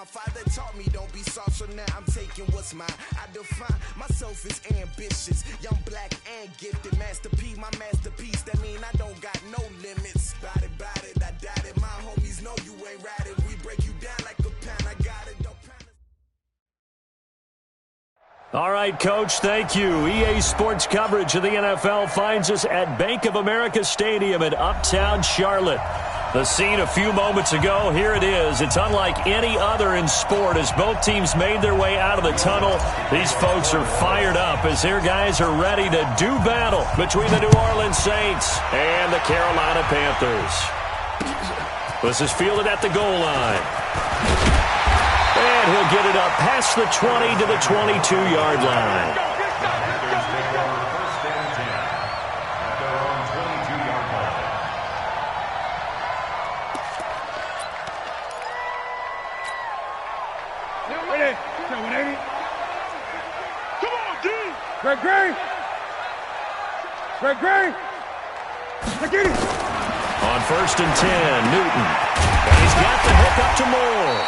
My father taught me don't be soft, so now I'm taking what's mine. I define myself as ambitious, young, black, and gifted. Master P, my masterpiece. That mean I don't got no limits. Bout it, I doubt it. My homies know you ain't ratted. We break you down like a pound. I got it, don't pound it. All right, Coach, thank you. EA Sports coverage of the NFL finds us at Bank of America Stadium in Uptown Charlotte. The scene a few moments ago, here it is. It's unlike any other in sport as both teams made their way out of the tunnel. These folks are fired up as their guys are ready to do battle between the New Orleans Saints and the Carolina Panthers. This is fielded at the goal line. And he'll get it up past the 20 to the 22-yard line. Greg. On 1st and 10, Newton. And he's got the hook up to Moore.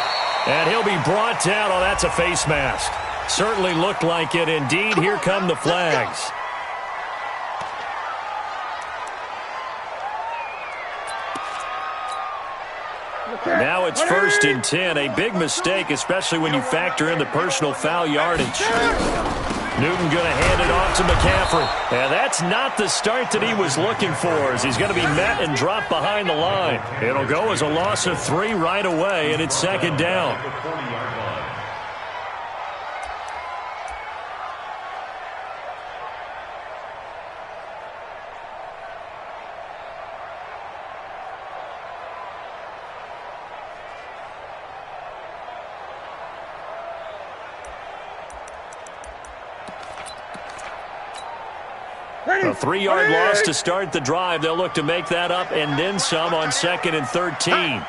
And he'll be brought down. Oh, that's a face mask. Certainly looked like it. Indeed, here come the flags. Now it's 1st and 10. A big mistake, especially when you factor in the personal foul yardage. Newton going to hand it off to McCaffrey. And that's not the start that he was looking for, as he's going to be met and dropped behind the line. It'll go as a loss of 3 right away, and it's 2nd down. A 3-yard loss to start the drive. They'll look to make that up and then some on 2nd and 13. Hey, we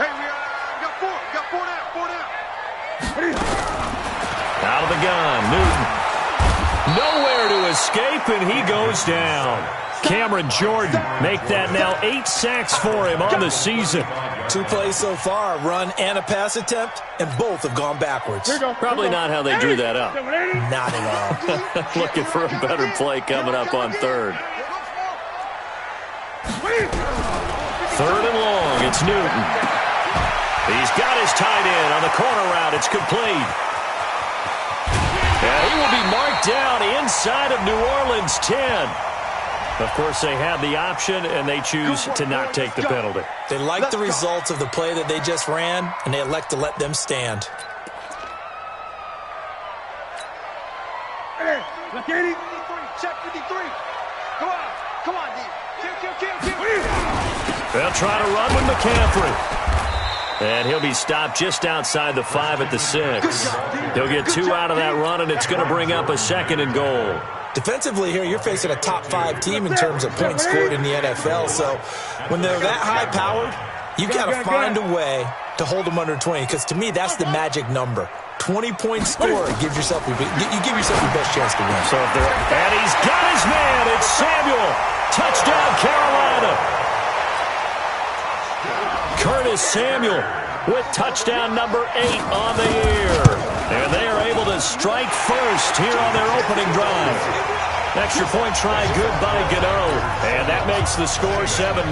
got 4 down. Out of the gun, Newton. Nowhere to escape, and he goes down. Cameron Jordan make that now 8 sacks for him on the season. 2 plays so far, a run and a pass attempt, and both have gone backwards. Probably not how they drew that up. Not at all. Looking for a better play coming up on 3rd. 3rd and long, it's Newton. He's got his tight end on the corner route. It's complete. And he will be marked down inside of New Orleans 10. Of course, they have the option, and they choose to not take the penalty. They like the results of the play that they just ran, and they elect to let them stand. Check 53. Come on, D. Kill. They'll try to run with McCaffrey. And he'll be stopped just outside the 5 at the 6. He'll get 2 out of that run, and it's going to bring up a 2nd and goal. Defensively here, you're facing a top 5 team in terms of points scored in the NFL. So when they're that high-powered, you've got to find a way to hold them under 20. Because to me, that's the magic number. 20-point score gives yourself you give yourself your best chance to win. So and he's got his man. It's Samuel. Touchdown, Carolina. Curtis Samuel with touchdown number 8 on the year. And they are able to strike first here on their opening drive. Extra point try good by Gano. And that makes the score 7-0.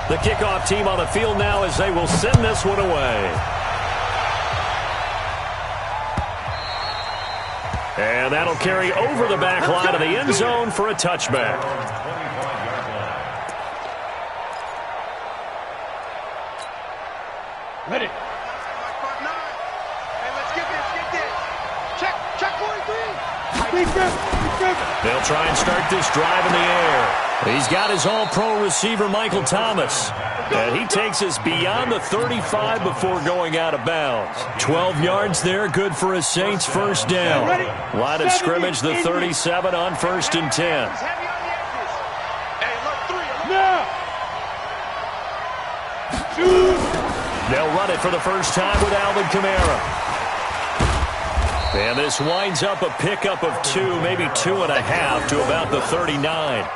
The kickoff team on the field now as they will send this one away. And that'll carry over the back line of the end zone for a touchback. Ready. Hey, let's get this. Check 43. They'll try and start this drive in the air. He's got his all-pro receiver, Michael Thomas. And he takes us beyond the 35 before going out of bounds. 12 yards there, good for a Saints first down. Line of scrimmage, the 37 on 1st and 10. They'll run it for the first time with Alvin Kamara. And this winds up a pickup of 2, maybe 2.5 to about the 39.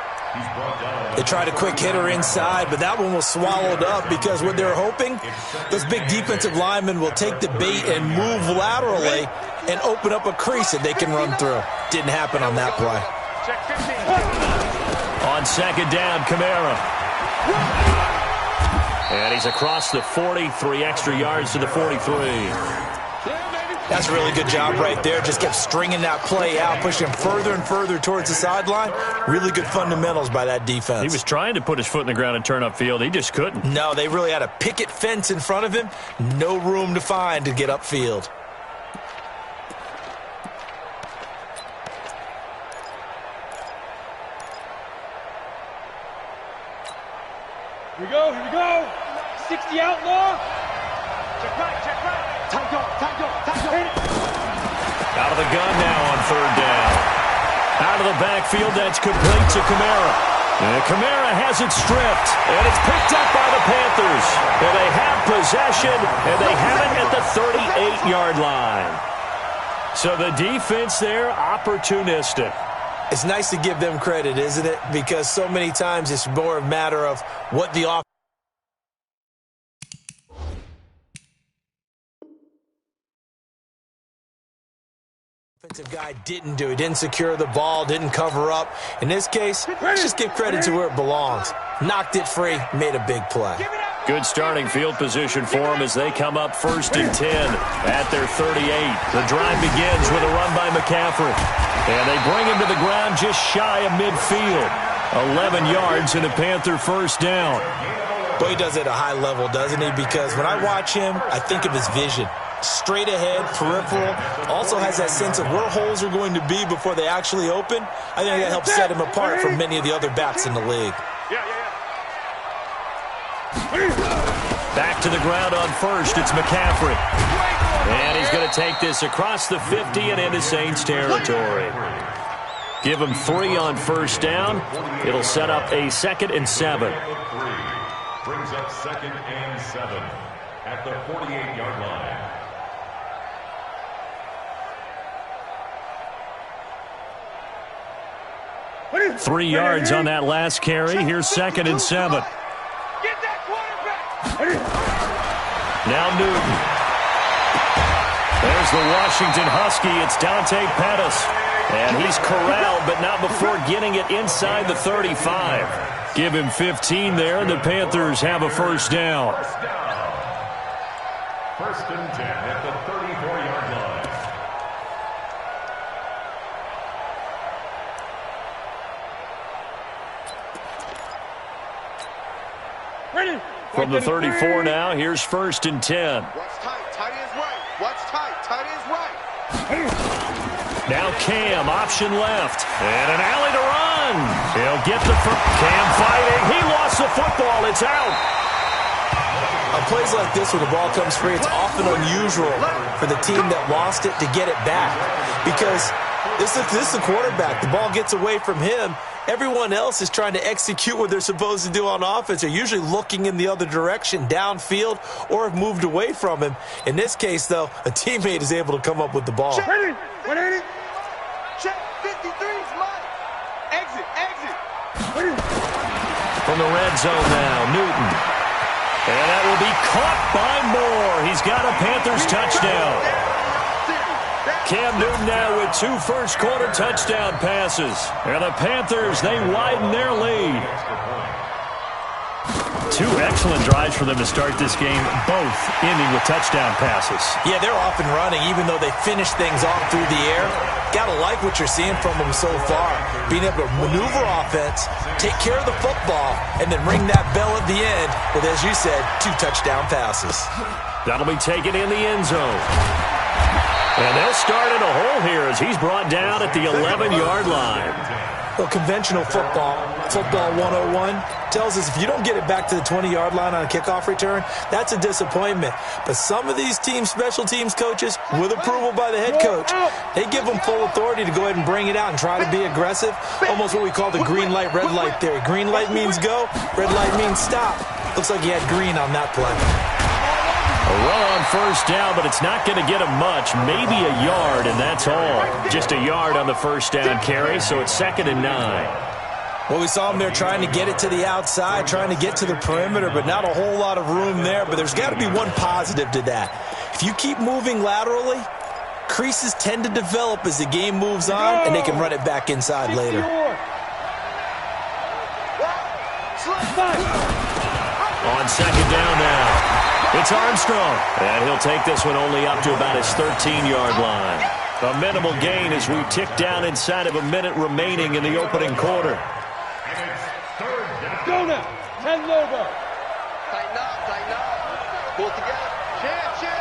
They tried a quick hitter inside, but that one was swallowed up because what they're hoping, those big defensive linemen will take the bait and move laterally and open up a crease that they can run through. Didn't happen on that play. On second down, Kamara. And he's across the 40, 3 extra yards to the 43. That's a really good job right there. Just kept stringing that play out, pushing him further and further towards the sideline. Really good fundamentals by that defense. He was trying to put his foot in the ground and turn upfield. He just couldn't. No, they really had a picket fence in front of him. No room to find to get upfield. Here we go, here we go. 60 outlaw. Check right, check right. Time go, time go, time go. Out of the gun now on third down. Out of the backfield, that's complete to Kamara. And Kamara has it stripped, and it's picked up by the Panthers. And they have possession, and they have it at the 38-yard line. So the defense there, opportunistic. It's nice to give them credit, isn't it? Because so many times it's more a matter of what the offensive guy didn't do. He didn't secure the ball, didn't cover up. In this case, let's just give credit to where it belongs. Knocked it free, made a big play. Good starting field position for them as they come up 1st and 10 at their 38. The drive begins with a run by McCaffrey. And they bring him to the ground just shy of midfield. 11 yards and a Panther first down. Boy, he does it at a high level, doesn't he? Because when I watch him, I think of his vision. Straight ahead, peripheral. Also has that sense of where holes are going to be before they actually open. I think that helps set him apart from many of the other backs in the league. Back to the ground on first. It's McCaffrey. And he's going to take this across the 50 and into Saints territory. Give him 3 on first down. It'll set up a 2nd and 7. Brings up 2nd and 7 at the 48-yard line. Three yards on that last carry. Here's 2nd and 7. Get that quarterback. Now Newton. There's the Washington Husky. It's Dante Pettis. And he's corralled, but not before getting it inside the 35. Give him 15 there, and the Panthers have a first down. 1st and 10 at the 34-yard line. Ready. From the 34 now, here's 1st and 10. What's tight? Tight is right. What's tight? Tight is right. Now Cam, option left. And an alley to run. He'll get the Cam fighting. He lost the football. It's out. On plays like this, when the ball comes free, it's often unusual for the team that lost it to get it back. Because this is the quarterback. The ball gets away from him. Everyone else is trying to execute what they're supposed to do on offense. They're usually looking in the other direction, downfield, or have moved away from him. In this case, though, a teammate is able to come up with the ball. Ready. 180. Check. 53's mine. Exit. Exit. From the red zone now, Newton. And that will be caught by Moore. He's got a Panthers touchdown. Cam Newton now with 2 first-quarter touchdown passes. And the Panthers, they widen their lead. 2 excellent drives for them to start this game, both ending with touchdown passes. Yeah, they're off and running, even though they finish things off through the air. Got to like what you're seeing from them so far. Being able to maneuver offense, take care of the football, and then ring that bell at the end with, as you said, 2 touchdown passes. That'll be taken in the end zone. And they'll start in a hole here as he's brought down at the 11-yard line. Well, conventional football 101, tells us if you don't get it back to the 20-yard line on a kickoff return, that's a disappointment. But some of these teams, special teams coaches, with approval by the head coach, they give them full authority to go ahead and bring it out and try to be aggressive. Almost what we call the green light, red light theory. Green light means go, red light means stop. Looks like he had green on that play. A run on first down, but it's not going to get him much. Maybe a yard, and that's all. Just a yard on the first down carry, so it's 2nd and 9. Well, we saw him there trying to get it to the outside, trying to get to the perimeter, but not a whole lot of room there. But there's got to be one positive to that. If you keep moving laterally, creases tend to develop as the game moves on, and they can run it back inside later. On 2nd down now, it's Armstrong. And he'll take this one only up to about his 13-yard line. A minimal gain as we tick down inside of a minute remaining in the opening quarter. Go now. 10 Lobo. Tighten up. Pull together. Cheer.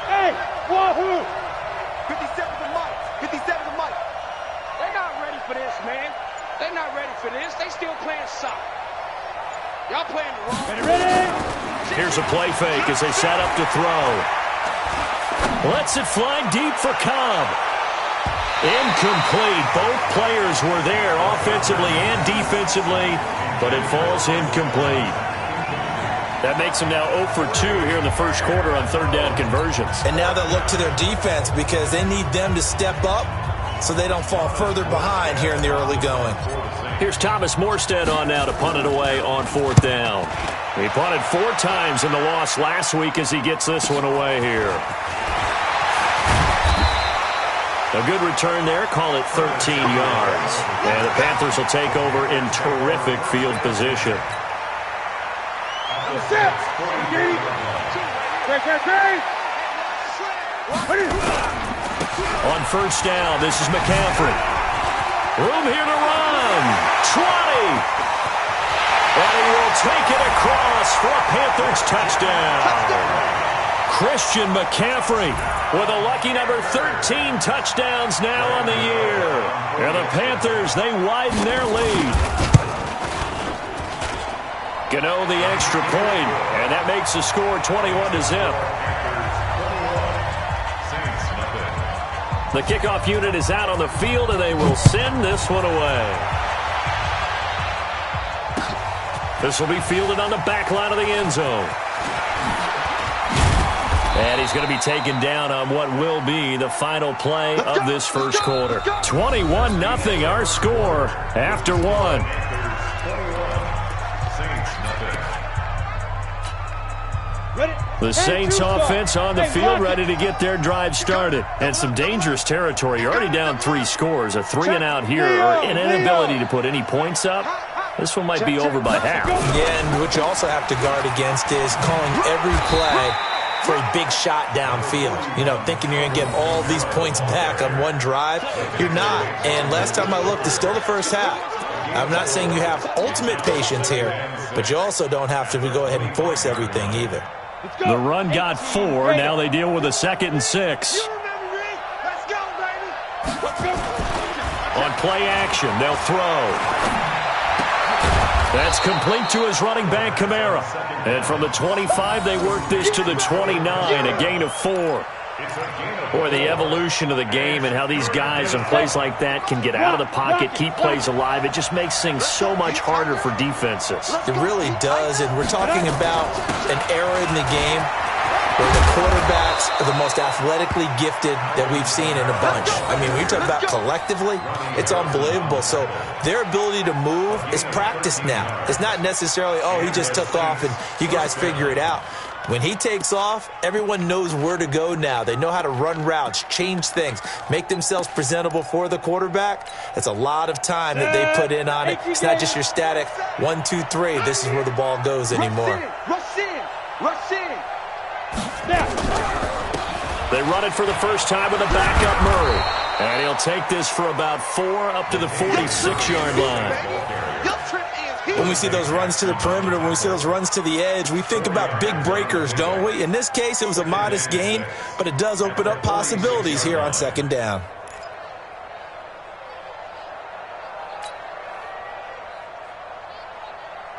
Hey, wahoo! 57 to Mike. They're not ready for this, man. They're not ready for this. They still playing soft. Y'all playing the wrong. Ready? Here's a play fake as they set up to throw. Lets it fly deep for Cobb. Incomplete. Both players were there offensively and defensively, but it falls incomplete. That makes them now 0 for 2 here in the first quarter on 3rd down conversions. And now they'll look to their defense because they need them to step up so they don't fall further behind here in the early going. Here's Thomas Morstead on now to punt it away on 4th down. He punted 4 times in the loss last week as he gets this one away here. A good return there. Call it 13 yards. And the Panthers will take over in terrific field position. On 1st down, this is McCaffrey. Room here to run. 20. And he will take it across for a Panthers touchdown. Christian McCaffrey with a lucky number 13 touchdowns now on the year. And the Panthers, they widen their lead. Gano the extra point, and that makes the score 21-0. The kickoff unit is out on the field, and they will send this one away. This will be fielded on the back line of the end zone. And he's going to be taken down on what will be the final play of this first quarter. 21-0 our score after 1. The Saints offense on the field ready to get their drive started. And some dangerous territory. You're already down 3 scores. A 3-and-out here or an inability to put any points up. This one might be over by half. Yeah, and what you also have to guard against is calling every play for a big shot downfield. You know, thinking you're going to get all these points back on one drive. You're not. And last time I looked, it's still the first half. I'm not saying you have ultimate patience here, but you also don't have to go ahead and force everything either. The run got 4. Now they deal with a 2nd and 6. On play action, they'll throw. That's complete to his running back, Kamara. And from the 25, they work this to the 29, a gain of 4. Boy, the evolution of the game and how these guys on plays like that can get out of the pocket, keep plays alive, it just makes things so much harder for defenses. It really does, and we're talking about an era in the game where the quarterbacks are the most athletically gifted that we've seen in a bunch. I mean, when you talk about collectively, it's unbelievable. So their ability to move is practiced now. It's not necessarily, oh, he just took off and you guys figure it out. When he takes off, everyone knows where to go now. They know how to run routes, change things, make themselves presentable for the quarterback. It's a lot of time that they put in on it. It's not just your static 1, 2, 3. This is where the ball goes anymore. Rush in. They run it for the first time with a backup Murray. And he'll take this for about 4 up to the 46-yard line. When we see those runs to the perimeter, when we see those runs to the edge, we think about big breakers, don't we? In this case, it was a modest gain, but it does open up possibilities here on 2nd down.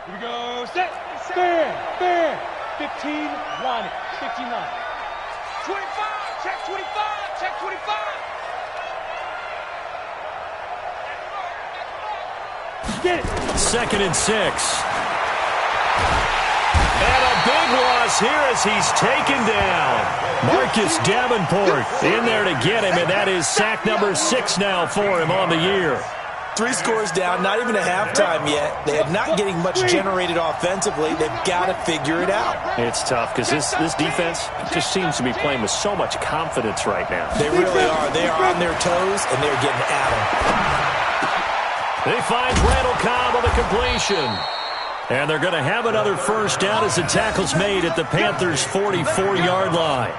Here we go. Set. Fair. 15, line it. 59. 25, check 25, check 25. Get it. 2nd and 6. And a big loss here as he's taken down. Marcus Davenport in there to get him, and that is sack number 6 now for him on the year. 3 scores down, not even a halftime yet. They're not getting much generated offensively. They've got to figure it out. It's tough because this defense just seems to be playing with so much confidence right now. They really are. They are on their toes, and they're getting at them. They find Randall Cobb on the completion. And they're going to have another first down as the tackle's made at the Panthers' 44-yard line.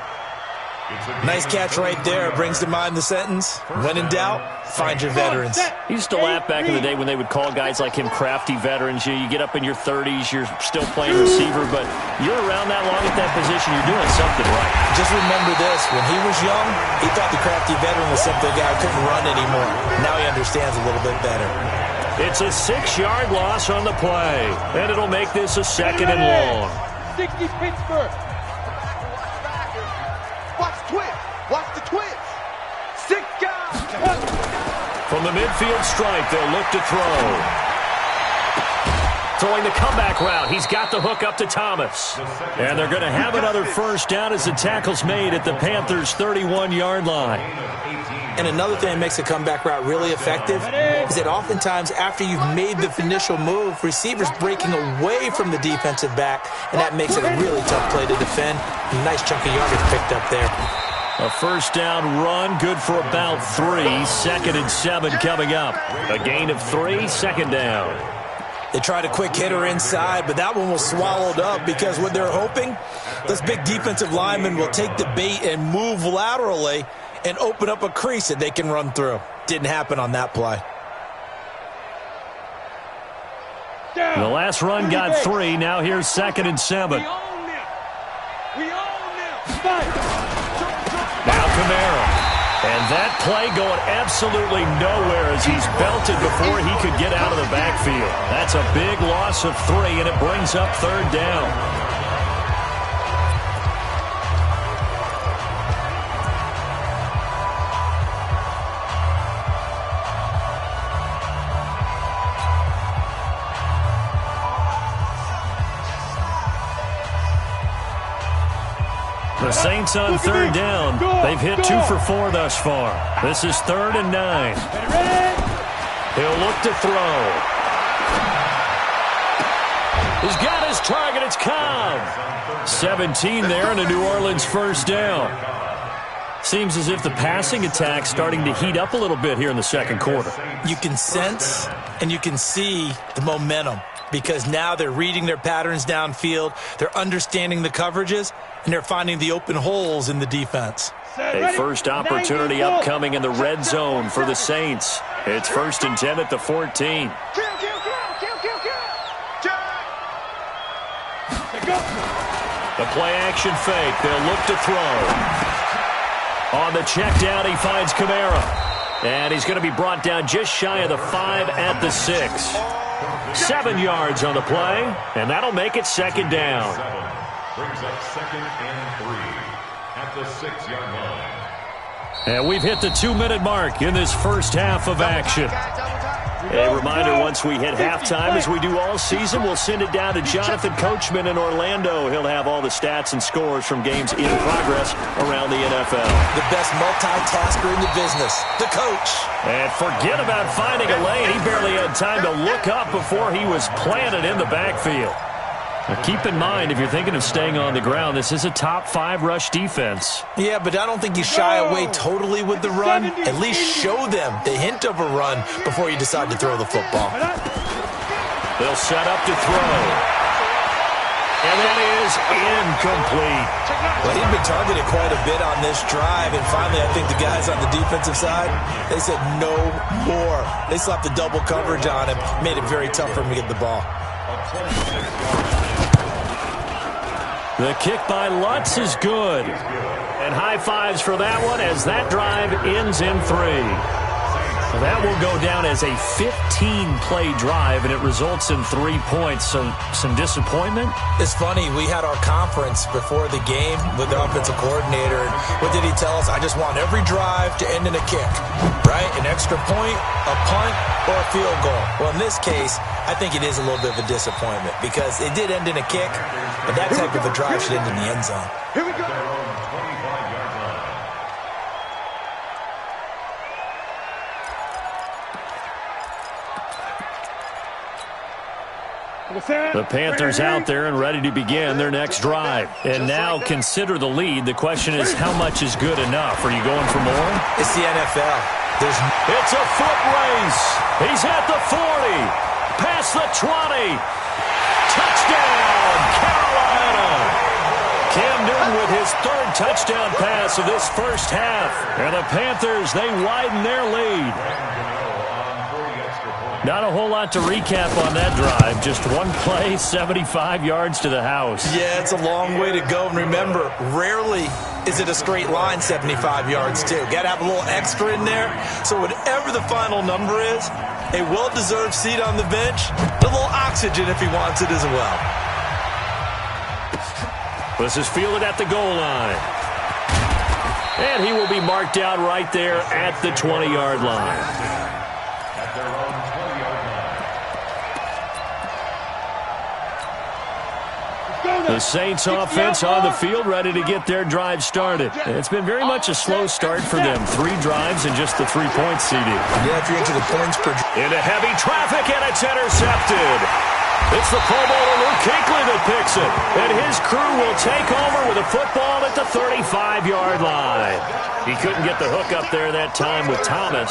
Nice catch right there. Brings to mind the sentence, when in doubt, find your veterans. He used to laugh back in the day when they would call guys like him crafty veterans. You get up in your 30s, you're still playing receiver, but you're around that long at that position, you're doing something right. Just remember this, when he was young, he thought the crafty veteran was simply a guy who couldn't run anymore. Now he understands a little bit better. It's a 6-yard loss on the play, and it'll make this a 2nd and long. 60 Pittsburgh. Watch twist. Watch the twist. 6 guys. From the midfield stripe, they'll look to throw. Throwing the comeback route. He's got the hook up to Thomas. And they're going to have another first down as the tackle's made at the Panthers' 31-yard line. And another thing that makes a comeback route really effective is that oftentimes after you've made the initial move, receivers breaking away from the defensive back, and that makes it a really tough play to defend. A nice chunk of yardage picked up there. A first down run, good for about 3. 2nd and 7 coming up. A gain of 3, 2nd down. They tried a quick hitter inside, but that one was swallowed up because what they're hoping, those big defensive linemen will take the bait and move laterally and open up a crease that they can run through. Didn't happen on that play. The last run got 3. Now here's 2nd and 7. We own them. Now Kamara. And that play going absolutely nowhere as he's belted before he could get out of the backfield. That's a big loss of 3, and it brings up 3rd down. The Saints on 3rd down. They've hit 2 for 4 thus far. This is 3rd and 9. He'll look to throw. He's got his target. It's Cobb. 17 there and a New Orleans first down. Seems as if the passing attack's starting to heat up a little bit here in the 2nd quarter. You can sense and you can see the momentum because now they're reading their patterns downfield, they're understanding the coverages, and they're finding the open holes in the defense. A first opportunity upcoming in the red zone for the Saints. It's 1st and 10 at the 14. The play-action fake. They'll look to throw. On the check down, he finds Kamara. And he's going to be brought down just shy of the 5 at the 6. 7 yards on the play, and that'll make it 2nd down. Brings up 2nd and 3 at the 6-yard line. And we've hit the 2-minute mark in this first half of action. A reminder, once we hit halftime, as we do all season, we'll send it down to Jonathan Coachman in Orlando. He'll have all the stats and scores from games in progress around the NFL. The best multitasker in the business, the coach. And forget about finding a lane. He barely had time to look up before he was planted in the backfield. Now keep in mind, if you're thinking of staying on the ground, this is a top 5 rush defense. Yeah, but I don't think you shy away totally with the run. At least show them the hint of a run before you decide to throw the football. They'll set up to throw. And that is incomplete. Well, he'd been targeted quite a bit on this drive, and finally I think the guys on the defensive side, they said no more. They slapped the double coverage on him, made it very tough for him to get the ball. The kick by Lutz is good. And high fives for that one as that drive ends in 3. Well, that will go down as a 15-play drive, and it results in 3 points. So some disappointment? It's funny. We had our conference before the game with the offensive coordinator. And what did he tell us? I just want every drive to end in a kick, right? An extra point, a punt, or a field goal. Well, in this case, I think it is a little bit of a disappointment because it did end in a kick, but that type of a drive should end in the end zone. Here we go. The Panthers out there and ready to begin their next drive. And now consider the lead. The question is, how much is good enough? Are you going for more? It's the NFL. It's a foot race. He's at the 40. Past the 20. Touchdown, Carolina. Cam Newton with his third touchdown pass of this first half. And the Panthers, they widen their lead. Not a whole lot to recap on that drive. Just one play, 75 yards to the house. Yeah, it's a long way to go. And remember, rarely is it a straight line 75 yards, too. Got to have a little extra in there. So whatever the final number is, a well-deserved seat on the bench, a little oxygen if he wants it as well. This is fielded at the goal line. And he will be marked out right there at the 20-yard line. The Saints offense on the field ready to get their drive started. It's been very much a slow start for them. 3 drives and just the 3 points, CD. Yeah, if you're into the points per... Into heavy traffic, and it's intercepted. It's the Pro Bowler Luke Kuechly that picks it. And his crew will take over with a football at the 35-yard line. He couldn't get the hook up there that time with Thomas.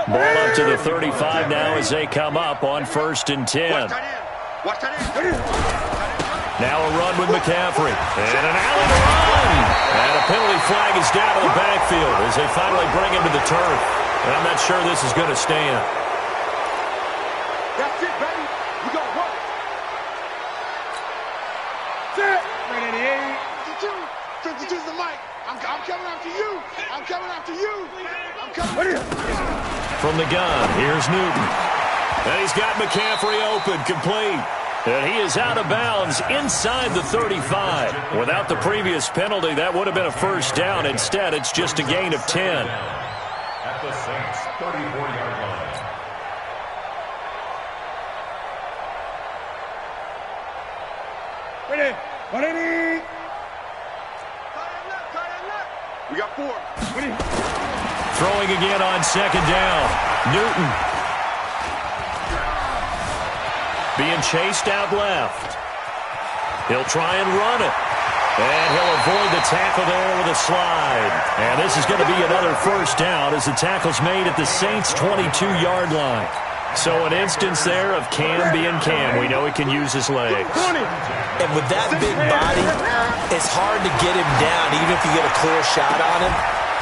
Ball up to the 35 now as they come up on 1st and 10. Now a run with McCaffrey. And an alley to run. And a penalty flag is down to the backfield as they finally bring him to the turf. And I'm not sure this is going to stand. That's it, baby. We got to work. That's it. 52's the mic. I'm coming after you. I'm coming after you. I'm coming. From the gun, here's Newton. And he's got McCaffrey open, complete. And he is out of bounds inside the 35. Without the previous penalty, that would have been a first down. Instead, it's just a gain of 10. At the Saints' 34-yard line. Ready. We got 4. Throwing again on 2nd down. Newton. Being chased out left. He'll try and run it. And he'll avoid the tackle there with a slide. And this is going to be another first down as the tackle's made at the Saints' 22-yard line. So an instance there of Cam being Cam. We know he can use his legs. And with that big body, it's hard to get him down, even if you get a clear shot on him.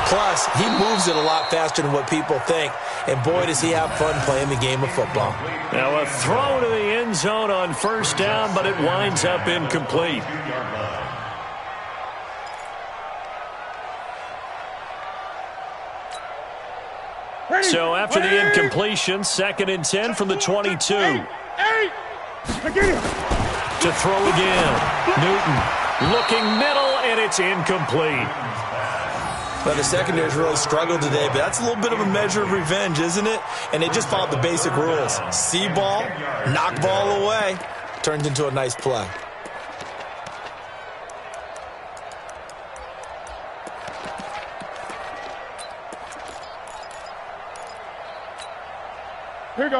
Plus, he moves it a lot faster than what people think. And boy, does he have fun playing the game of football. Now a throw to the end zone on 1st down, but it winds up incomplete. So after the incompletion, 2nd and 10 from the 22. To throw again. Newton looking middle, and it's incomplete. Well, the secondary's really struggled today, but that's a little bit of a measure of revenge, isn't it? And they just followed the basic rules. See ball, knock ball away, turns into a nice play.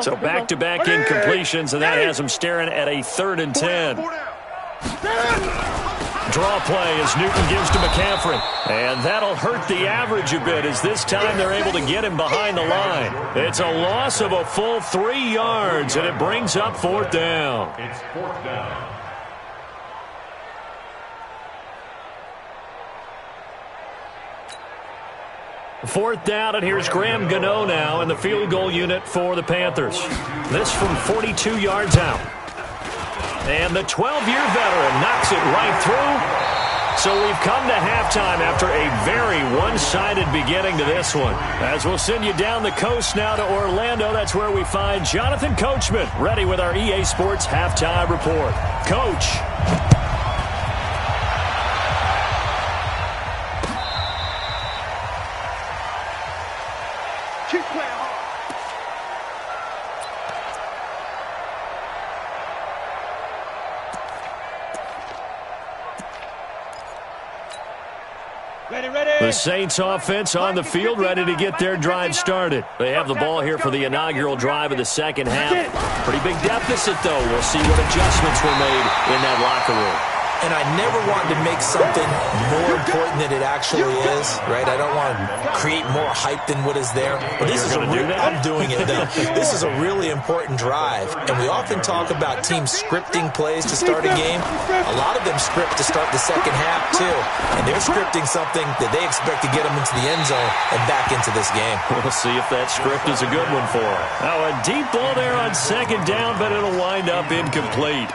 So back-to-back incompletions, and that has him staring at a 3rd and 10. Draw play as Newton gives to McCaffrey. And that'll hurt the average a bit as this time they're able to get him behind the line. It's a loss of a full 3 yards, and it brings up 4th down. It's 4th down. Fourth down, and here's Graham Gano now in the field goal unit for the Panthers. This from 42 yards out. And the 12-year veteran knocks it right through. So we've come to halftime after a very one-sided beginning to this one. As we'll send you down the coast now to Orlando, that's where we find Jonathan Coachman ready with our EA Sports Halftime Report. Coach. Keep playing hard. The Saints offense on the field, ready to get their drive started. They have the ball here for the inaugural drive of the second half. Pretty big deficit, though. We'll see what adjustments were made in that locker room. And I never wanted to make something more important than it actually is, right? I don't want to create more hype than what is there. But this is I'm doing it, though. This is a really important drive. And we often talk about teams scripting plays to start a game. A lot of them script to start the second half, too. And they're scripting something that they expect to get them into the end zone and back into this game. We'll see if that script is a good one for them. Now, a deep ball there on second down, but it'll wind up incomplete.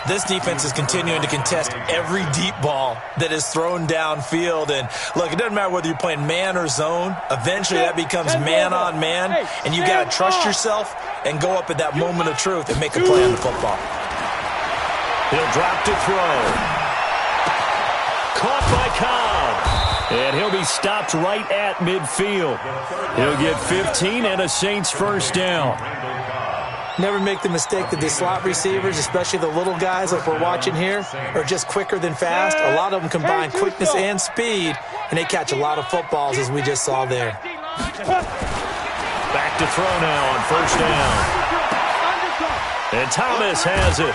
This defense is continuing to contest every deep ball that is thrown downfield. And, look, it doesn't matter whether you're playing man or zone. Eventually that becomes man-on-man, and you got to trust yourself and go up at that moment of truth and make a play on the football. He'll drop to throw. Caught by Cobb. And he'll be stopped right at midfield. He'll get 15 and a Saints first down. Never make the mistake that the slot receivers, especially the little guys like we're watching here, are just quicker than fast. A lot of them combine quickness and speed, and they catch a lot of footballs, as we just saw there. Back to throw now on first down. And Thomas has it.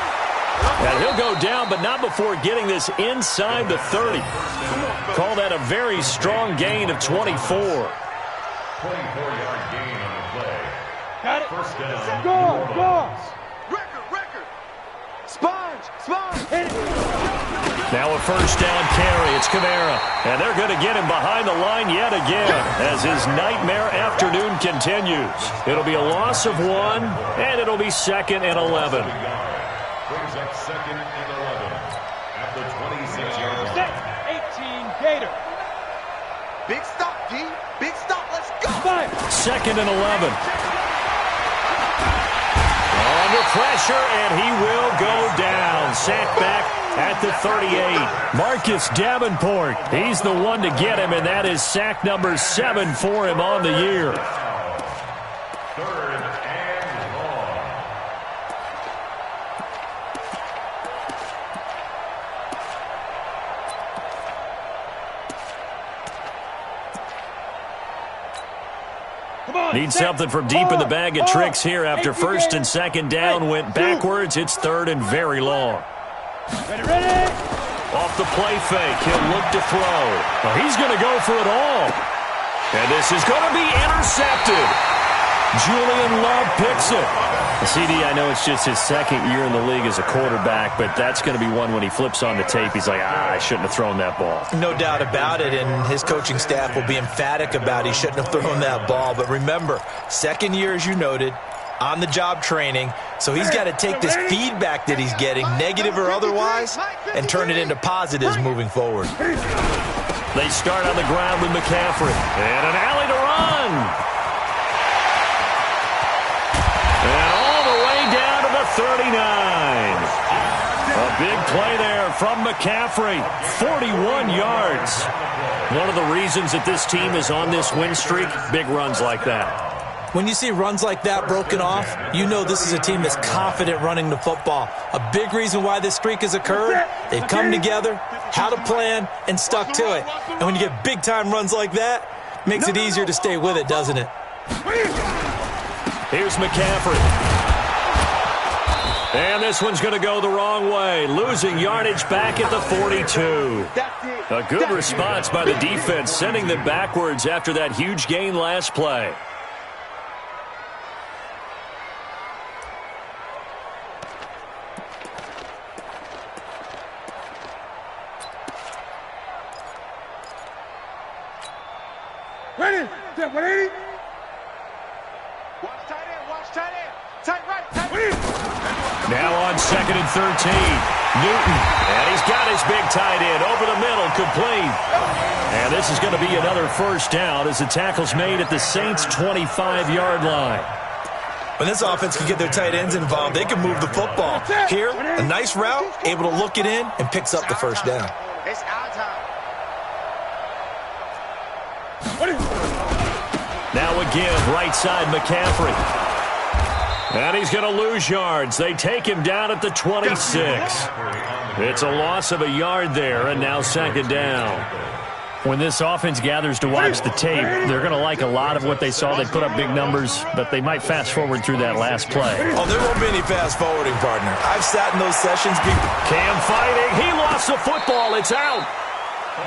And he'll go down, but not before getting this inside the 30. Call that a very strong gain of 24. 24-yard gain on the play. Got it. First down. Go. Record. Sponge. Hit it. Now a first down carry. It's Kamara. And they're going to get him behind the line yet again as his nightmare afternoon continues. It'll be a loss of 1, and it'll be 2nd and 11. Brings up 2nd and 11 at the 26-yard line. 18 Gator. Big stop, D. Big stop. Let's go. 2nd and 11. Under pressure, and he will go down. Sacked back at the 38. Marcus Davenport, he's the one to get him, and that is sack number 7 for him on the year. 3rd and long. Need something from deep in the bag of tricks here after first and second down went backwards. It's 3rd and very long. Ready. Off the play fake, he'll look to throw. Well, he's going to go for it all. And this is going to be intercepted. Julian Love picks it. CD, I know it's just his 2nd year in the league as a quarterback, but that's going to be one when he flips on the tape. He's like, I shouldn't have thrown that ball. No doubt about it, and his coaching staff will be emphatic about he shouldn't have thrown that ball. But remember, 2nd year, as you noted, on-the-job training, so he's got to take this feedback that he's getting, negative or otherwise, and turn it into positives moving forward. They start on the ground with McCaffrey. And an alley to run. And all the way down to the 39. A big play there from McCaffrey. 41 yards. One of the reasons that this team is on this win streak, big runs like that. When you see runs like that broken off, you know this is a team that's confident running the football. A big reason why this streak has occurred, they've come together, had a plan, and stuck to it. And when you get big-time runs like that, it makes it easier to stay with it, doesn't it? Here's McCaffrey. And this one's going to go the wrong way. Losing yardage back at the 42. A good response by the defense, sending them backwards after that huge gain last play. Ready. 180. Watch tight end. Tight right. Tight Now on 2nd and 13. Newton, and he's got his big tight end over the middle, complete. And this is going to be another first down as the tackle's made at the Saints' 25-yard line. When this offense can get their tight ends involved, they can move the football. Here, a nice route, able to look it in, and picks up the first down. It's our time. Now again, right side McCaffrey. And he's going to lose yards. They take him down at the 26. It's a loss of a yard there, and now second down. When this offense gathers to watch the tape, they're going to like a lot of what they saw. They put up big numbers, but they might fast forward through that last play. Oh, there won't be any fast forwarding, partner. I've sat in those sessions. Cam fighting. He lost the football. It's out.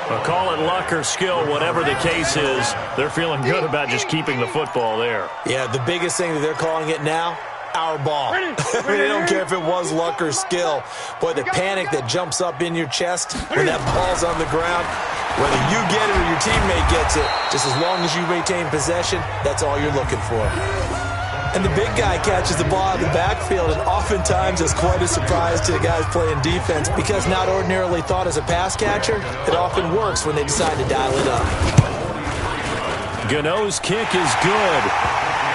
Well, call it luck or skill, whatever the case is. They're feeling good about just keeping the football there. Yeah, the biggest thing that they're calling it now, our ball. They don't care if it was luck or skill. Boy, the panic that jumps up in your chest when that ball's on the ground, whether you get it or your teammate gets it, just as long as you retain possession, that's all you're looking for. And the big guy catches the ball out of the backfield, and oftentimes is quite a surprise to the guys playing defense because not ordinarily thought as a pass catcher, it often works when they decide to dial it up. Gano's kick is good.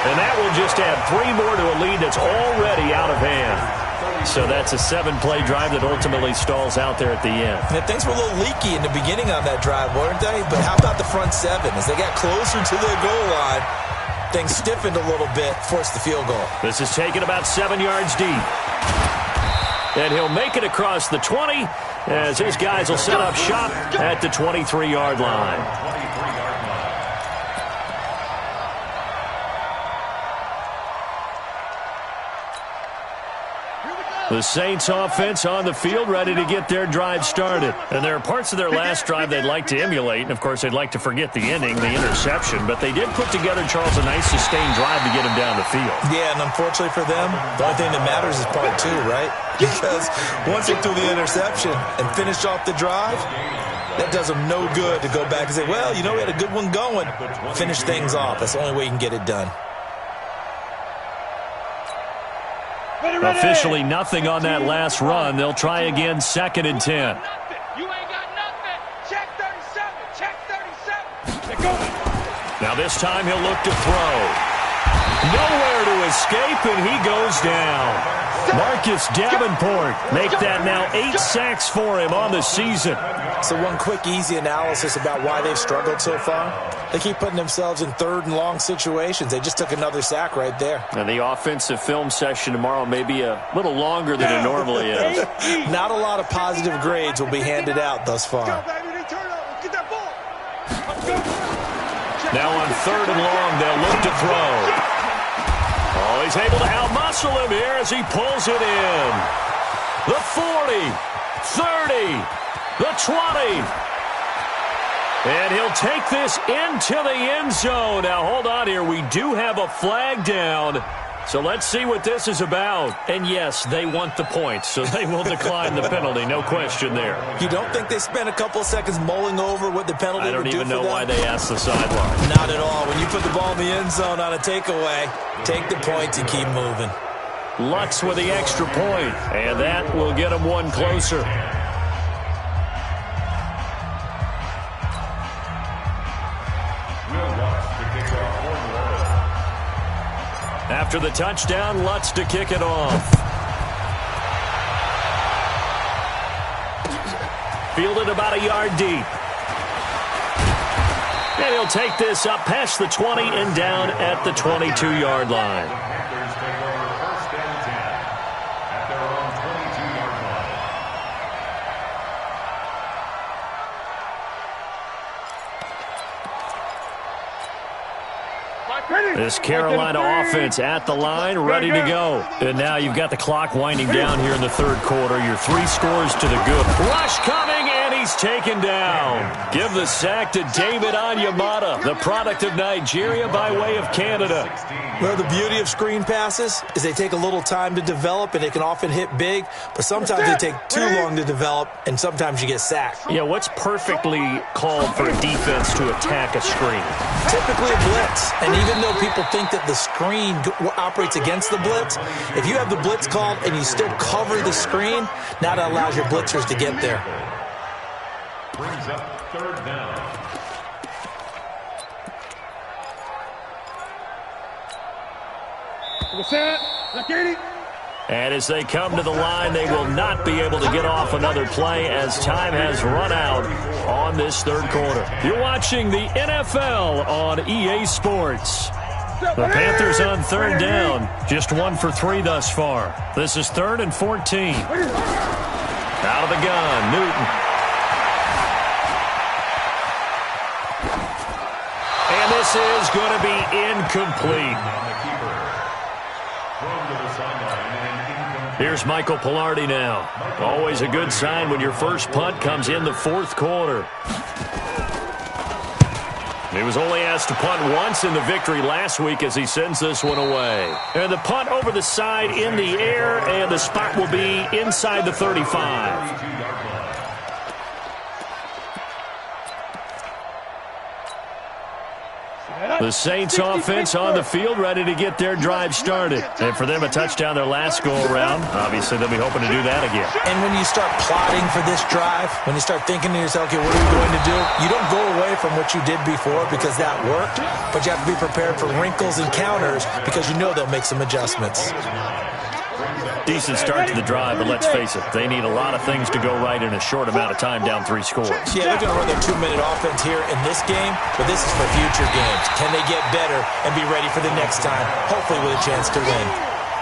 And that will just add 3 more to a lead that's already out of hand. So that's a 7-play drive that ultimately stalls out there at the end. And things were a little leaky in the beginning on that drive, weren't they? But how about the front 7? As they got closer to their goal line, things stiffened a little bit, forced the field goal. This is taken about 7 yards deep. And he'll make it across the 20 as his guys will set up shop at the 23-yard line. The Saints offense on the field ready to get their drive started. And there are parts of their last drive they'd like to emulate. And, of course, they'd like to forget the ending, the interception. But they did put together, Charles, a nice sustained drive to get him down the field. Yeah, and unfortunately for them, the only thing that matters is part 2, right? Because once they threw the interception and finished off the drive, that does them no good to go back and say, well, you know, we had a good one going. Finish things off. That's the only way you can get it done. Officially nothing on that last run. They'll try again, 2nd and 10. You ain't got nothing. Check 37. Check 37. Now this time he'll look to throw. Nowhere to escape, and he goes down. Marcus Davenport make that now 8 sacks for him on the season. So one quick, easy analysis about why they've struggled so far. They keep putting themselves in 3rd and long situations. They just took another sack right there. And the offensive film session tomorrow may be a little longer than it normally is. Not a lot of positive grades will be handed out thus far. Now on 3rd and long, they'll look to throw. Oh, he's able to outmuscle him here as he pulls it in. The 40, 30, the 20. And he'll take this into the end zone. Now, hold on here. We do have a flag down. So let's see what this is about. And, yes, they want the points, so they will decline the penalty. No question there. You don't think they spent a couple of seconds mulling over what the penalty would do for them? I don't even know why they asked the sideline. Not at all. When you put the ball in the end zone on a takeaway, take the points and keep moving. Lutz with the extra point, and that will get them one closer. After the touchdown, Lutz to kick it off. Fielded about a yard deep. And he'll take this up past the 20 and down at the 22-yard line. This Carolina offense at the line, ready to go. And now you've got the clock winding down here in the 3rd quarter. Your 3 scores to the good. Rush coming, and he he's taken down. Give the sack to David Onyemata, the product of Nigeria by way of Canada. Well, the beauty of screen passes is they take a little time to develop, and they can often hit big, but sometimes they take too long to develop, and sometimes you get sacked. Yeah, what's perfectly called for a defense to attack a screen? Typically a blitz, and even though people think that the screen operates against the blitz, if you have the blitz called and you still cover the screen, now that allows your blitzers to get there. Brings up 3rd down. And as they come to the line, they will not be able to get off another play as time has run out on this 3rd quarter. You're watching the NFL on EA Sports. The Panthers on 3rd down, just 1 for 3 thus far. This is 3rd and 14. Out of the gun, Newton. And this is going to be incomplete. Here's Michael Pilardi now. Always a good sign when your first punt comes in the 4th quarter. He was only asked to punt once in the victory last week as he sends this one away. And the punt over the side in the air, and the spot will be inside the 35. The Saints offense on the field, ready to get their drive started. And for them, a touchdown their last go-around. Obviously, they'll be hoping to do that again. And when you start plotting for this drive, when you start thinking to yourself, okay, what are we going to do? You don't go away from what you did before because that worked, but you have to be prepared for wrinkles and counters because you know they'll make some adjustments. Decent start to the drive, but let's face it, they need a lot of things to go right in a short amount of time down 3 scores. Yeah, they're going to run their 2-minute offense here in this game, but this is for future games. Can they get better and be ready for the next time, hopefully with a chance to win?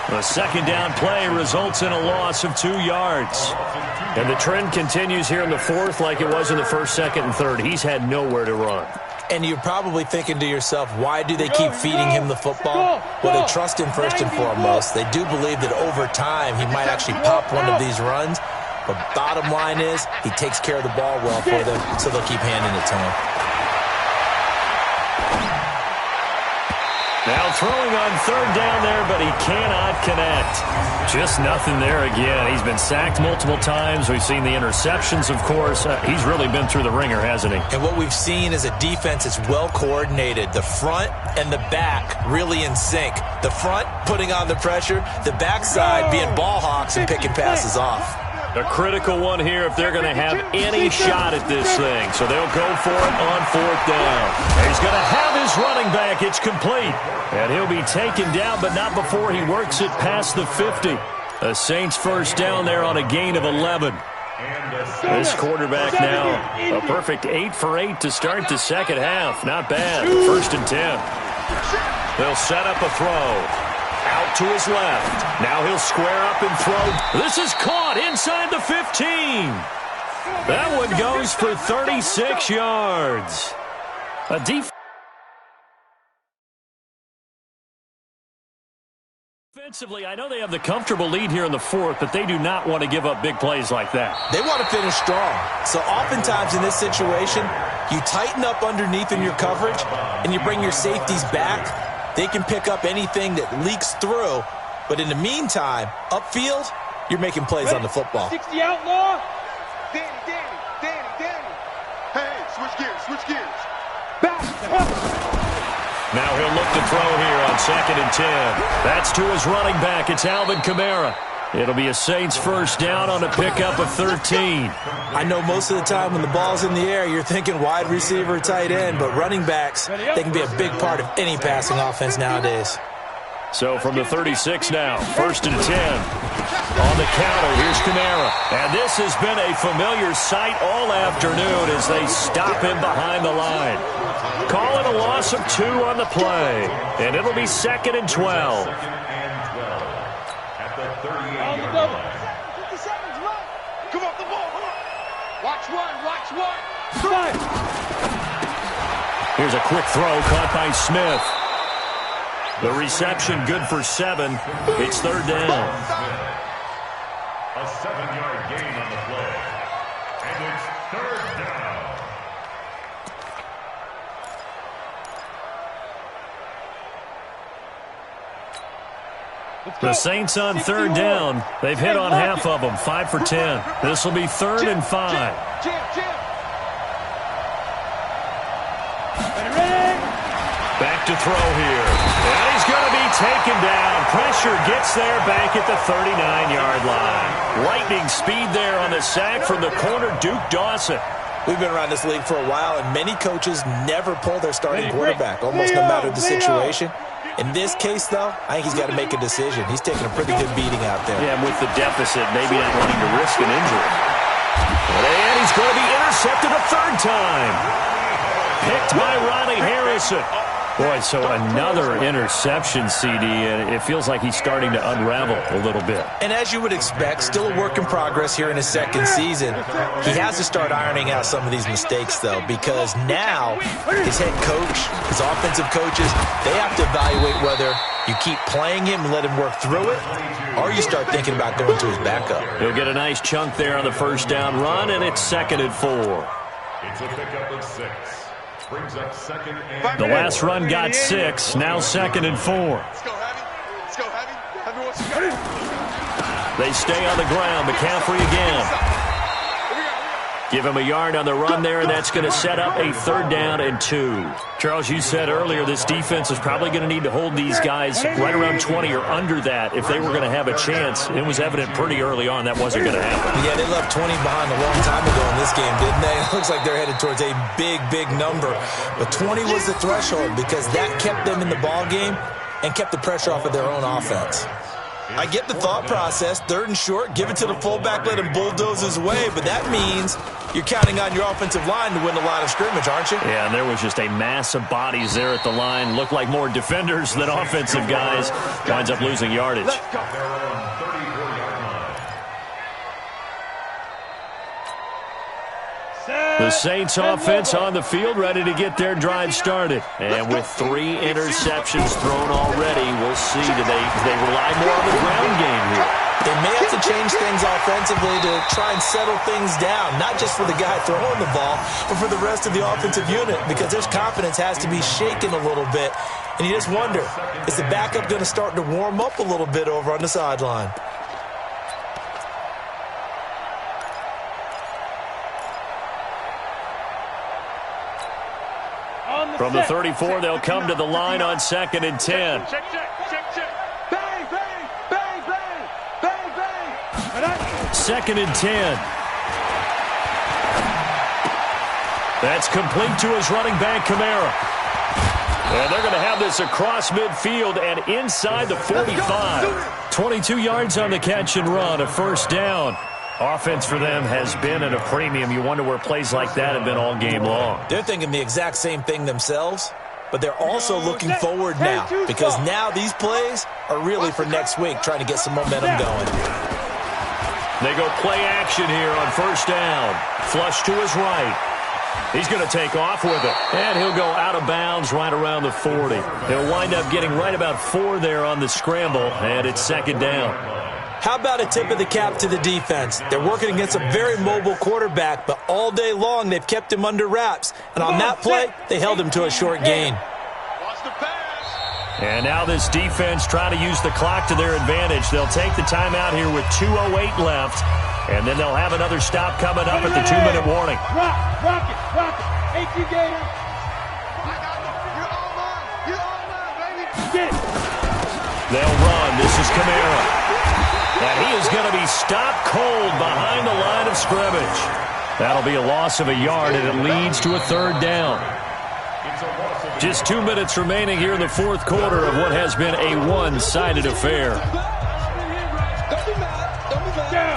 The 2nd down play results in a loss of 2 yards. And the trend continues here in the 4th like it was in the 1st, 2nd, and 3rd. He's had nowhere to run. And you're probably thinking to yourself, why do they keep feeding him the football? Well, they trust him first and foremost. They do believe that over time he might actually pop one of these runs. But bottom line is he takes care of the ball well for them, so they'll keep handing it to him. Now throwing on 3rd down there, but he cannot connect. Just nothing there again. He's been sacked multiple times. We've seen the interceptions, of course. He's really been through the ringer, hasn't he? And what we've seen is a defense that's well coordinated. The front and the back really in sync. The front putting on the pressure, the backside being ball hawks and picking passes off. A critical one here if they're going to have any shot at this thing. So they'll go for it on 4th down. And he's going to have his running back. It's complete. And he'll be taken down, but not before he works it past the 50. The Saints first down there on a gain of 11. This quarterback now, a perfect 8 for 8 to start the 2nd half. Not bad. 1st and 10. They'll set up a throw. Out to his left. Now he'll square up and throw. This is caught inside the 15. That one goes for 36 yards. A defensively, I know they have the comfortable lead here in the 4th, but they do not want to give up big plays like that. They want to finish strong. So oftentimes in this situation, you tighten up underneath in your coverage, and you bring your safeties back. They can pick up anything that leaks through, but in the meantime, upfield, you're making plays on the football. 60 outlaw. Danny. Hey, switch gears. Back. Now he'll look to throw here on 2nd and 10. That's to his running back. It's Alvin Kamara. It'll be a Saints first down on a pickup of 13. I know most of the time when the ball's in the air, you're thinking wide receiver, tight end, but running backs, they can be a big part of any passing offense nowadays. So from the 36 now, 1st and 10. On the counter, here's Kamara. And this has been a familiar sight all afternoon as they stop him behind the line. Call it a loss of 2 on the play. And it'll be 2nd and 12. Come off the ball. Watch one. Here's a quick throw caught by Smith. The reception good for 7. It's 3rd down. A 7-yard gain on the play. And it's 3rd The Saints on third down. They've hit on half of them, 5 for 10. This will be 3rd and 5. Back to throw here. And he's going to be taken down. Pressure gets there back at the 39-yard line. Lightning speed there on the sack from the corner, Duke Dawson. We've been around this league for a while, and many coaches never pull their starting quarterback, almost no matter the situation. In this case, though, I think he's got to make a decision. He's taking a pretty good beating out there. Yeah, with the deficit, maybe not wanting to risk an injury. And he's going to be intercepted a 3rd time. Picked by Ronnie Harrison. Boy, so another interception, CD, and it feels like he's starting to unravel a little bit. And as you would expect, still a work in progress here in his 2nd season. He has to start ironing out some of these mistakes, though, because now his head coach, his offensive coaches, they have to evaluate whether you keep playing him and let him work through it, or you start thinking about going to his backup. He'll get a nice chunk there on the 1st down run, and it's 2nd and 4. It's a pickup of 6. Brings up 2nd and The last run got 6, now 2nd and 4. Let's go, Heavy. Let's go, Heavy. Heavy wants to go. They stay on the ground. McCaffrey again. Give him a yard on the run there, and that's going to set up a 3rd down and 2. Charles, you said earlier this defense is probably going to need to hold these guys right around 20 or under that if they were going to have a chance. It was evident pretty early on that wasn't going to happen. Yeah, they left 20 behind a long time ago in this game, didn't they? It looks like they're headed towards a big, big number. But 20 was the threshold because that kept them in the ball game and kept the pressure off of their own offense. I get the thought process, 3rd and short, give it to the fullback, let him bulldoze his way, but that means you're counting on your offensive line to win the line of scrimmage, aren't you? Yeah, and there was just a mass of bodies there at the line. Looked like more defenders than offensive guys. Winds up losing yardage. The Saints offense on the field, ready to get their drive started. And with 3 interceptions thrown already, we'll see. Do they rely more on the ground game here? They may have to change things offensively to try and settle things down, not just for the guy throwing the ball, but for the rest of the offensive unit, because their confidence has to be shaken a little bit. And you just wonder, is the backup going to start to warm up a little bit over on the sideline? From the 34, they'll come to the line on 2nd and 10. Check. Bang, bang, bang, bang, bang, bang. 2nd and 10. That's complete to his running back, Kamara. And they're going to have this across midfield and inside the 45. 22 yards on the catch and run, a 1st down. Offense for them has been at a premium. You wonder where plays like that have been all game long. They're thinking the exact same thing themselves, but they're also looking forward now because now these plays are really for next week, trying to get some momentum going. They go play action here on 1st down. Flush to his right. He's going to take off with it, and he'll go out of bounds right around the 40. He'll wind up getting right about 4 there on the scramble, and it's 2nd down. How about a tip of the cap to the defense? They're working against a very mobile quarterback, but all day long they've kept him under wraps. And on that play, they held him to a short gain. And now this defense trying to use the clock to their advantage. They'll take the timeout here with 2:08 left, and then they'll have another stop coming up at the 2-minute warning. Rock it. AT Gator. You're all mine, baby. Get it. They'll run. This is Kamara. And he is going to be stopped cold behind the line of scrimmage. That'll be a loss of a yard, and it leads to a 3rd down. Just 2 minutes remaining here in the 4th quarter of what has been a one-sided affair.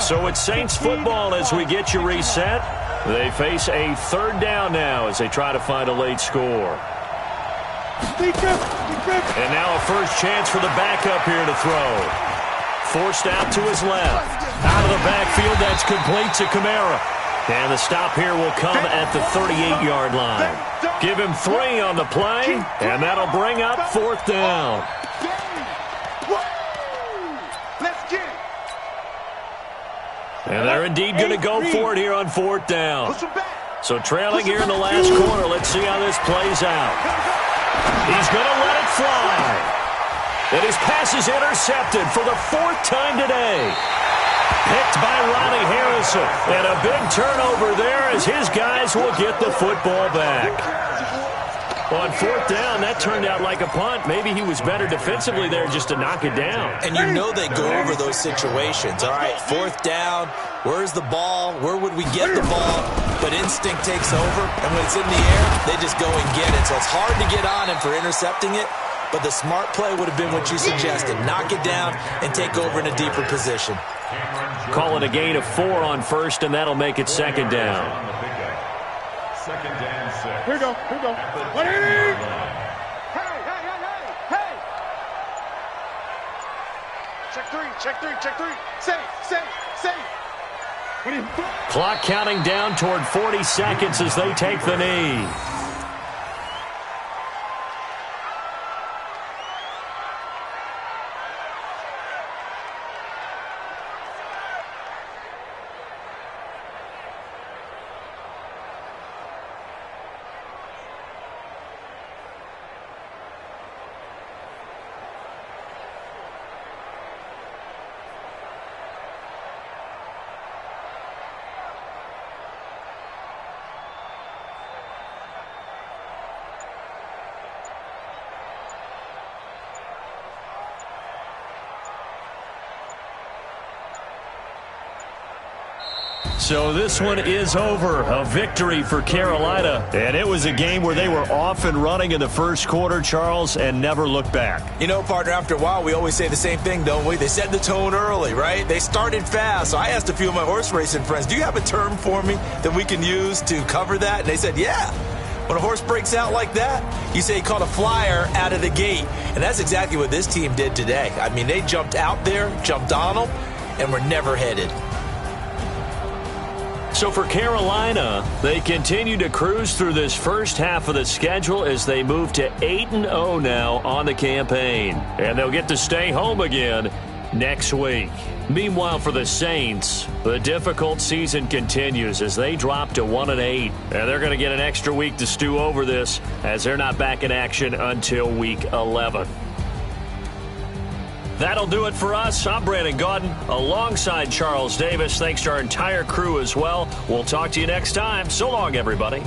So it's Saints football as we get you reset. They face a 3rd down now as they try to find a late score. And now a first chance for the backup here to throw. Forced out to his left. Out of the backfield, that's complete to Kamara. And the stop here will come at the 38-yard line. Give him 3 on the play, and that'll bring up 4th down. And they're indeed going to go for it here on 4th down. So trailing here in the last quarter, let's see how this plays out. He's going to let it fly. And his pass is intercepted for the 4th time today. Picked by Ronnie Harrison. And a big turnover there as his guys will get the football back. On 4th down, that turned out like a punt. Maybe he was better defensively there just to knock it down. And you know they go over those situations. All right, 4th down, where's the ball? Where would we get the ball? But instinct takes over, and when it's in the air, they just go and get it. So it's hard to get on him for intercepting it, but the smart play would have been what you suggested. Knock it down and take over in a deeper position. Call it a gain of 4 on 1st, and that'll make it 2nd down. 2nd and 6. Here we go. Here we go. What is it? Hey! Check three. Safe. What are you? Clock counting down toward 40 seconds as they take the knee. So this one is over. A victory for Carolina. And it was a game where they were off and running in the first quarter, Charles, and never looked back. You know, partner, after a while, we always say the same thing, don't we? They set the tone early, right? They started fast. So I asked a few of my horse racing friends, do you have a term for me that we can use to cover that? And they said, yeah. When a horse breaks out like that, you say he caught a flyer out of the gate. And that's exactly what this team did today. I mean, they jumped out there, jumped on them, and were never headed. So for Carolina, they continue to cruise through this first half of the schedule as they move to 8-0 now on the campaign. And they'll get to stay home again next week. Meanwhile, for the Saints, the difficult season continues as they drop to 1-8. And they're going to get an extra week to stew over this as they're not back in action until week 11. That'll do it for us. I'm Brandon Gaudin alongside Charles Davis. Thanks to our entire crew as well. We'll talk to you next time. So long, everybody.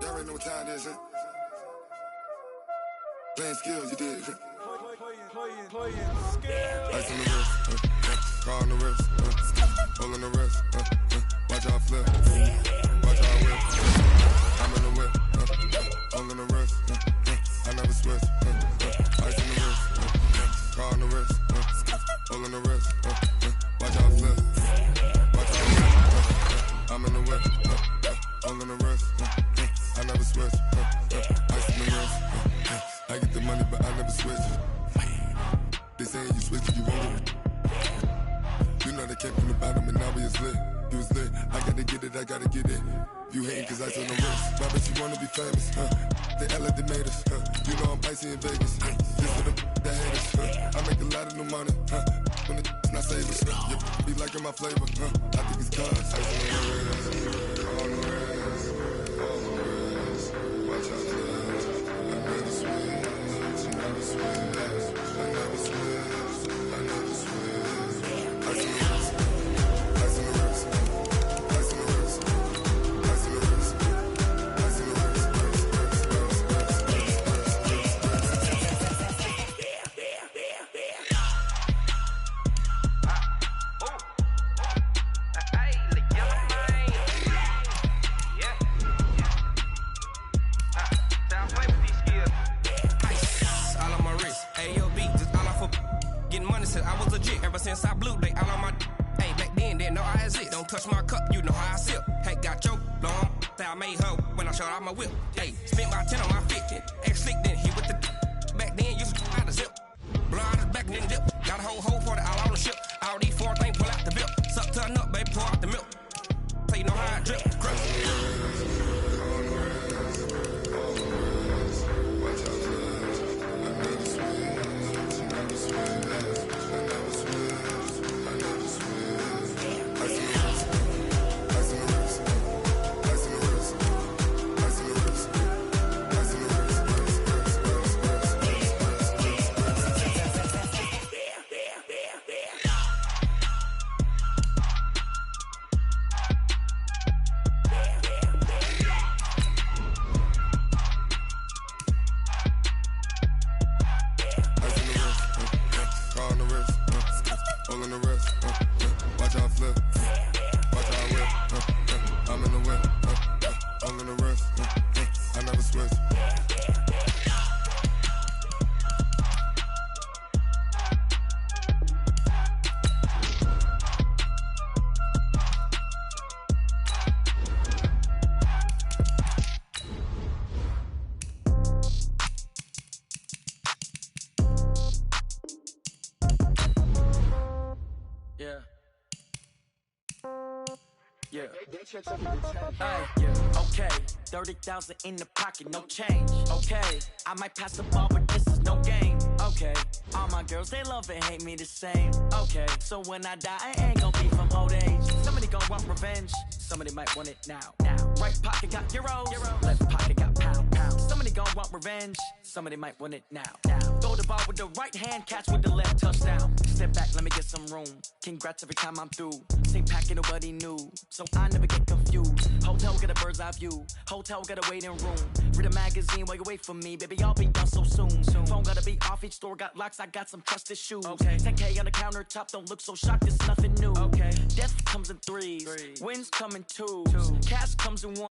Y'all already know what time it is, huh? Playing skills, you did. Playing skills. Ice on the wrist, car on the wrist, hole in the wrist, watch out flip, watch out whip. I'm in the whip, hole in the wrist, I never switch. Ice on the wrist, car on the wrist, hole in the wrist, watch out flip, watch out whip. I'm in the whip, hole in the wrist, I never switch. Ice on the wrist, I get the money but I never switch. They say you switch. obviously. You was lit, I gotta get it, I gotta get it. You hating cause I took no risks. Why bet you wanna be famous, They LA they made us, You know I'm icy in Vegas, This for the haters, I make a lot of new money, When the not savers, You be liking my flavor, I think it's cause ice on the wrist, on the wrist, on the wrist. Watch out, I never switch, never switch, I never switch, I never switch. Ice on the wrist, ice on the wrist, ice on the wrist, ice on the wrist, ice on the wrist. I was legit ever since I blew they all on my hey back then didn't know I had it. Don't touch my cup, you know how I sip. Hey, got your long I made her when I showed out my whip. Hey, spent my 10 on my 50. Ex slick then he with the back then used to out the zip. Blow out his back then dip. Got a whole hole for the all on the ship. All these four things pull out the bip. Suck turn up, baby, pour out the milk. So you know how I drip. Okay, 30,000 in the pocket, no change. Okay, I might pass the ball, but this is no game. Okay, all my girls, they love and hate me the same. Okay, so when I die, I ain't gon' be from old age. Somebody gon' want revenge, somebody might want it now. Right pocket got euros, left pocket got pounds. Somebody gon' want revenge, somebody might want it now. Throw the ball with the right hand, catch with the left, touchdown. Step back, let me get some room. Congrats every time I'm through. Same packet, nobody knew, so I never get confused. Hotel got a bird's eye view, hotel got a waiting room. Read a magazine while you wait for me, baby, I'll be done so soon. Phone gotta be off, each store got locks, I got some trusted shoes. 10K on the countertop, don't look so shocked, it's nothing new. Death comes in threes, wins come in twos, cash comes in one.